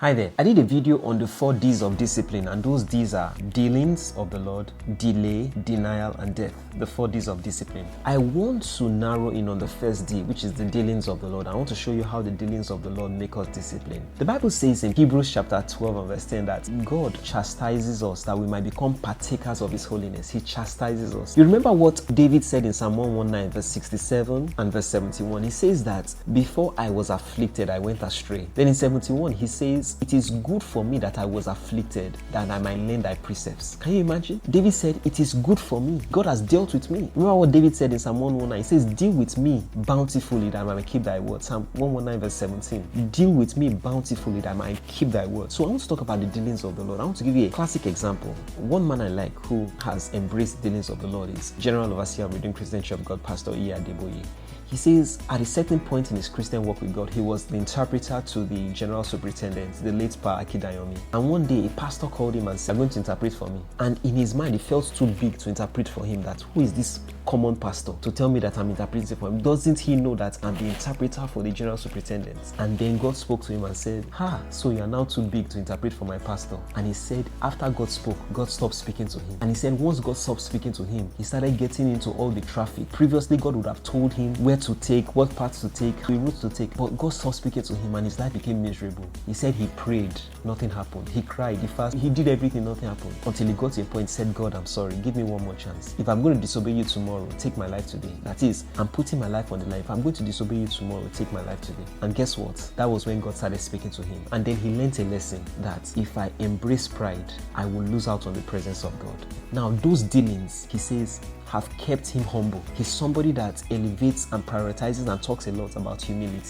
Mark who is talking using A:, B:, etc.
A: Hi there. I did a video on the 4 D's of discipline, and those D's are dealings of the Lord, delay, denial, and death. The 4 D's of discipline. I want to narrow in on the first D, which is the dealings of the Lord. I want to show you how the dealings of the Lord make us disciplined. The Bible says in Hebrews chapter 12 and verse 10 that God chastises us that we might become partakers of His holiness. He chastises us. You remember what David said in Psalm 119 verse 67 and verse 71? He says that before I was afflicted, I went astray. Then in 71, he says, it is good for me that I was afflicted, that I might learn thy precepts. Can you imagine? David said, it is good for me. God has dealt with me. Remember what David said in Psalm 119? He says, deal with me bountifully that I might keep thy word. Psalm 119 verse 17. Deal with me bountifully that I might keep thy word. So I want to talk about the dealings of the Lord. I want to give you a classic example. One man I like who has embraced the dealings of the Lord is General Overseer of Redeemed Christian Church of God, Pastor E. Adeboye. He says at a certain point in his Christian walk with God, he was the interpreter to the general superintendent, the late Pa Akidayomi. And one day a pastor called him and said, "I'm going to interpret for me." And in his mind, it felt too big to interpret for him. That who is this common pastor to tell me that I'm interpreting for him? Doesn't he know that I'm the interpreter for the general superintendent? And then God spoke to him and said, so you are now too big to interpret for my pastor. And he said, after God spoke, God stopped speaking to him. And he said, once God stopped speaking to him, he started getting into all the traffic. Previously, God would have told him where to take, what paths to take, the routes to take. But God stopped speaking to him and his life became miserable. He said he prayed, nothing happened. He cried, he fasted, he did everything, nothing happened. Until he got to a point, said, God, I'm sorry, give me one more chance. If I'm going to disobey you tomorrow, take my life today. That is, I'm putting my life on the line. If I'm going to disobey you tomorrow, take my life today. And guess what? That was when God started speaking to him. And then he learned a lesson that if I embrace pride, I will lose out on the presence of God. Now, those dealings, he says, have kept him humble. He's somebody that elevates and prioritizes and talks a lot about humility.